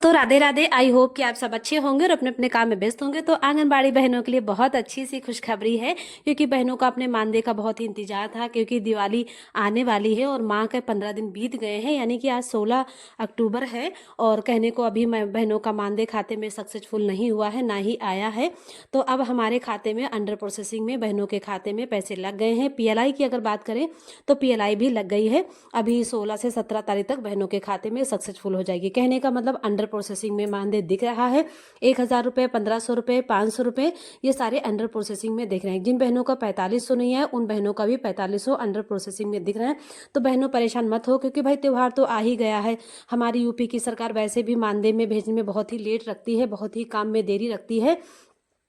तो Radhe Radhe. I hope कि आप सब अच्छे होंगे और अपने अपने काम में व्यस्त होंगे। तो आंगनबाड़ी बहनों के लिए बहुत अच्छी सी खुशखबरी है, क्योंकि बहनों का अपने मानदेय का बहुत ही इंतजार था, क्योंकि दिवाली आने वाली है और माह के 15 दिन बीत गए हैं, यानी कि आज 16 अक्टूबर है। और कहने को अभी बहनों का मानदेय खाते में सक्सेसफुल नहीं हुआ है, ना ही आया है। तो अब हमारे खाते में अंडर प्रोसेसिंग में बहनों के खाते में पैसे लग गए हैं। पीएलआई की अगर बात करें तो पीएलआई भी लग गई है। अभी 16 से 17 तारीख तक बहनों के खाते में सक्सेसफुल हो जाएगी। कहने का मतलब अंडर प्रोसेसिंग में मानदेय दिख रहा है। 1,000 रुपये, 1,500 रुपये, 500 रुपये, ये सारे अंडर प्रोसेसिंग में दिख रहे हैं। जिन बहनों का 4500 नहीं है उन बहनों का भी 4500 अंडर प्रोसेसिंग में दिख रहे हैं। तो बहनों परेशान मत हो, क्योंकि भाई त्यौहार तो आ ही गया है। हमारी यूपी की सरकार वैसे भी मानदेय में भेजने में बहुत ही लेट रखती है, बहुत ही काम में देरी रखती है,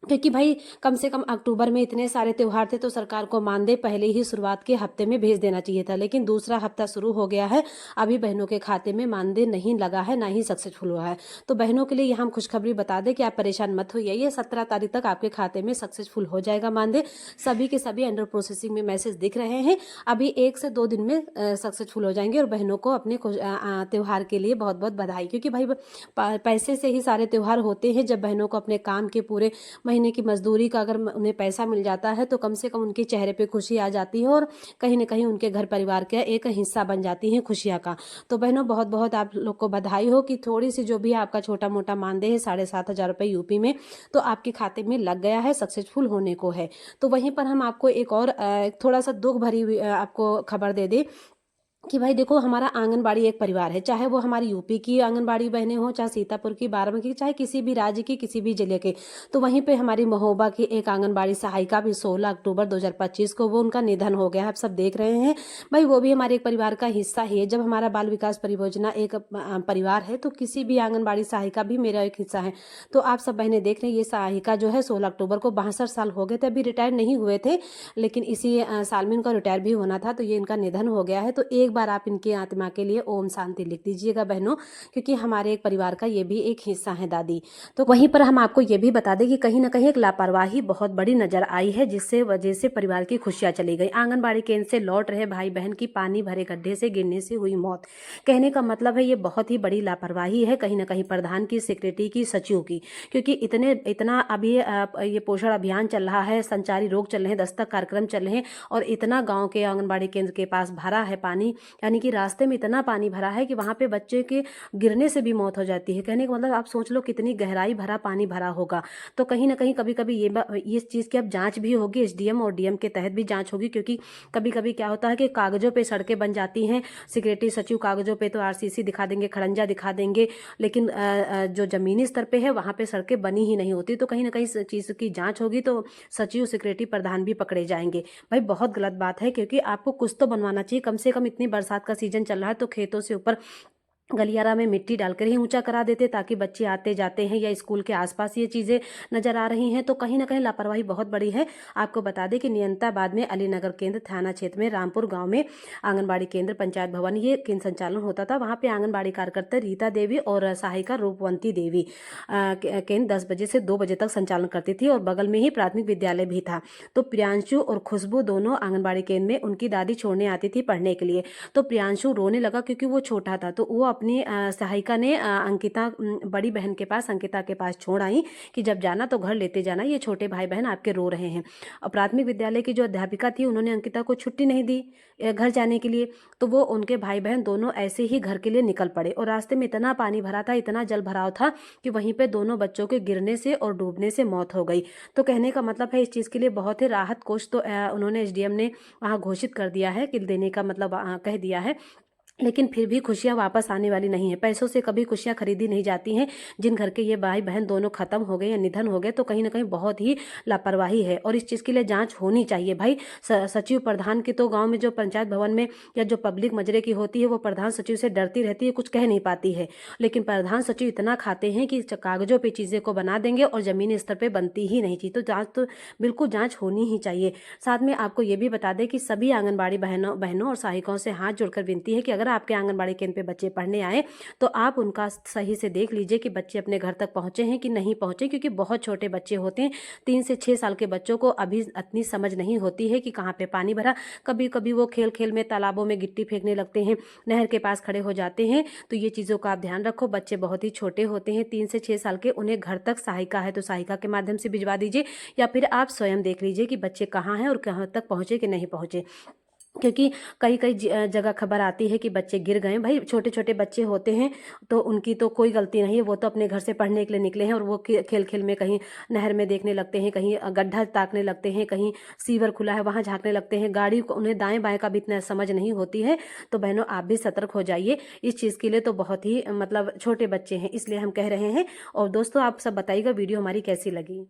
क्योंकि भाई कम से कम अक्टूबर में इतने सारे त्यौहार थे, तो सरकार को मानदेय पहले ही शुरुआत के हफ्ते में भेज देना चाहिए था। लेकिन दूसरा हफ्ता शुरू हो गया है, अभी बहनों के खाते में मानदेय नहीं लगा है, ना ही सक्सेसफुल हुआ है। तो बहनों के लिए यहाँ हम खुशखबरी बता दें कि आप परेशान मत होइए, ये 17 तारीख तक आपके खाते में सक्सेसफुल हो जाएगा मानदेय। सभी के सभी अंडर प्रोसेसिंग में मैसेज दिख रहे हैं। अभी 1 से 2 दिन में सक्सेसफुल हो जाएंगे। और बहनों को अपने त्यौहार के लिए बहुत बहुत बधाई, क्योंकि भाई पैसे से ही सारे त्यौहार होते हैं। जब बहनों को अपने काम के पूरे महीने की मजदूरी का अगर उन्हें पैसा मिल जाता है, तो कम से कम उनके चेहरे पे खुशी आ जाती है, और कहीं ना कहीं उनके घर परिवार का एक हिस्सा बन जाती है खुशियाँ का। तो बहनों बहुत बहुत आप लोग को बधाई हो कि थोड़ी सी जो भी आपका छोटा मोटा मानदेय है 7,500 रुपये यूपी में, तो आपके खाते में लग गया है, सक्सेसफुल होने को है। तो वहीं पर हम आपको एक और थोड़ा सा दुख भरी आपको खबर दे दें कि भाई देखो, हमारा आंगनबाड़ी एक परिवार है, चाहे वो हमारी यूपी की आंगनबाड़ी बहनें हो, चाहे सीतापुर की, बाराबंकी की, चाहे किसी भी राज्य की, किसी भी जिले के। तो वहीं पे हमारी महोबा की एक आंगनबाड़ी सहायिका भी 16 अक्टूबर 2025 को वो उनका निधन हो गया है। आप सब देख रहे हैं भाई, वो भी हमारे एक परिवार का हिस्सा ही है। जब हमारा बाल विकास परियोजना एक परिवार है, तो किसी भी आंगनबाड़ी सहायिका भी मेरा एक हिस्सा है। तो आप सब बहनें देख रहे हैं, ये सहायिका जो है 16 अक्टूबर को 62 साल हो गए थे, अभी रिटायर नहीं हुए थे, लेकिन इसी साल में उनका रिटायर भी होना था। तो ये इनका निधन हो गया है। तो एक बार आप इनकी आत्मा के लिए ओम शांति लिख दीजिएगा बहनों, क्योंकि हमारे एक परिवार का ये भी एक हिस्सा है दादी। तो वहीं पर हम आपको ये भी बता दें कि कहीं ना कहीं एक लापरवाही बहुत बड़ी नजर आई है, जिससे वजह से परिवार की खुशियां चली गई। आंगनबाड़ी केंद्र से लौट रहे भाई बहन की पानी भरे गड्ढे से गिरने से हुई मौत। कहने का मतलब है ये बहुत ही बड़ी लापरवाही है, कहीं ना कहीं प्रधान की, सेक्रेटरी की, सचिव की, क्योंकि इतना अभी ये पोषण अभियान चल रहा है, संचारी रोग चल रहे हैं, दस्तक कार्यक्रम चल रहे हैं, और इतना गाँव के आंगनबाड़ी केंद्र के पास भरा है पानी, यानी कि रास्ते में इतना पानी भरा है कि वहाँ पे बच्चे के गिरने से भी मौत हो जाती है। कहने का मतलब आप सोच लो कितनी गहराई भरा पानी भरा होगा। तो कहीं ना कहीं कभी कभी ये चीज़ की अब जांच भी होगी, एसडीएम और डीएम के तहत भी जांच होगी, क्योंकि कभी कभी क्या होता है कि कागजों पे सड़कें बन जाती हैं, सेक्रेटरी सचिव कागजों पे तो आरसीसी दिखा देंगे, खड़ंजा दिखा देंगे, लेकिन जो जमीनी स्तर पे है वहाँ पे सड़कें बनी ही नहीं होती। तो कहीं ना कहीं चीज़ की जाँच होगी, तो सचिव, सेक्रेटरी, प्रधान भी पकड़े जाएंगे। भाई बहुत गलत बात है, क्योंकि आपको कुछ तो बनवाना चाहिए। कम से कम इतनी बरसात का सीजन चल रहा है, तो खेतों से ऊपर गलियारा में मिट्टी डालकर ही ऊंचा करा देते, ताकि बच्चे आते जाते हैं या स्कूल के आसपास ये चीज़ें नजर आ रही हैं। तो कहीं ना कहीं लापरवाही बहुत बड़ी है। आपको बता दें कि नियंताबाद में अलीनगर केंद्र थाना क्षेत्र में रामपुर गांव में आंगनबाड़ी केंद्र, पंचायत भवन, ये केंद्र संचालन होता था। वहाँ पे आंगनबाड़ी कार्यकर्ता रीता देवी और सहायिका रूपवंती देवी केंद्र 10 बजे से 2 बजे तक संचालन करती थी, और बगल में ही प्राथमिक विद्यालय भी था। तो प्रियांशु और खुशबू दोनों आंगनबाड़ी केंद्र में उनकी दादी छोड़ने आती थी पढ़ने के लिए। तो प्रियांशु रोने लगा क्योंकि वो छोटा था, तो वो अपनी सहायिका ने अंकिता, बड़ी बहन के पास, अंकिता के पास छोड़ आई कि जब जाना तो घर लेते जाना, ये छोटे भाई बहन आपके रो रहे हैं। और प्राथमिक विद्यालय की जो अध्यापिका थी, उन्होंने अंकिता को छुट्टी नहीं दी घर जाने के लिए। तो वो, उनके भाई बहन दोनों ऐसे ही घर के लिए निकल पड़े, और रास्ते में इतना पानी भरा था, इतना जल भराव था कि वहीं पे दोनों बच्चों के गिरने से और डूबने से मौत हो गई। तो कहने का मतलब है इस चीज़ के लिए बहुत ही राहत कोष तो उन्होंने, एसडीएम ने वहाँ घोषित कर दिया है कि देने का मतलब कह दिया है। लेकिन फिर भी खुशियां वापस आने वाली नहीं है। पैसों से कभी खुशियां खरीदी नहीं जाती हैं। जिन घर के ये भाई बहन दोनों खत्म हो गए या निधन हो गए, तो कहीं ना कहीं बहुत ही लापरवाही है, और इस चीज़ के लिए जांच होनी चाहिए भाई। सचिव, प्रधान की तो गांव में जो पंचायत भवन में या जो पब्लिक मजरे की होती है, वो प्रधान सचिव से डरती रहती है, कुछ कह नहीं पाती है। लेकिन प्रधान सचिव इतना खाते हैं कि कागजों पर चीज़ें को बना देंगे, और जमीनी स्तर पर बनती ही नहीं चीज़। तो जाँच तो बिल्कुल जाँच होनी ही चाहिए। साथ में आपको ये भी बता दें कि सभी आंगनबाड़ी बहनों और सहायिकाओं से हाथ जोड़कर विनती है कि अगर अगर आपके आंगनबाड़ी केंद्र पे बच्चे पढ़ने आए तो आप उनका सही से देख लीजिए कि बच्चे अपने घर तक पहुँचे हैं कि नहीं पहुँचे, क्योंकि बहुत छोटे बच्चे होते हैं। 3 से 6 साल के बच्चों को अभी इतनी समझ नहीं होती है कि कहाँ पे पानी भरा। कभी कभी वो खेल खेल में तालाबों में गिट्टी फेंकने लगते हैं, नहर के पास खड़े हो जाते हैं। तो ये चीज़ों का आप ध्यान रखो। बच्चे बहुत ही छोटे होते हैं, 3 से 6 साल के, उन्हें घर तक सहायिका है तो सहायिका के माध्यम से भिजवा दीजिए, या फिर आप स्वयं देख लीजिए कि बच्चे कहाँ हैं और कहाँ तक पहुँचे कि नहीं पहुँचे। क्योंकि कई कई जगह खबर आती है कि बच्चे गिर गए। भाई छोटे छोटे बच्चे होते हैं तो उनकी तो कोई गलती नहीं है, वो तो अपने घर से पढ़ने के लिए निकले हैं और वो खेल खेल में कहीं नहर में देखने लगते हैं, कहीं गड्ढा ताकने लगते हैं, कहीं सीवर खुला है वहाँ झांकने लगते हैं। गाड़ी को उन्हें दाएं बाएं का भी इतना समझ नहीं होती है। तो बहनों आप भी सतर्क हो जाइए इस चीज़ के लिए। तो बहुत ही मतलब छोटे बच्चे हैं इसलिए हम कह रहे हैं। और दोस्तों आप सब बताइएगा वीडियो हमारी कैसी लगी।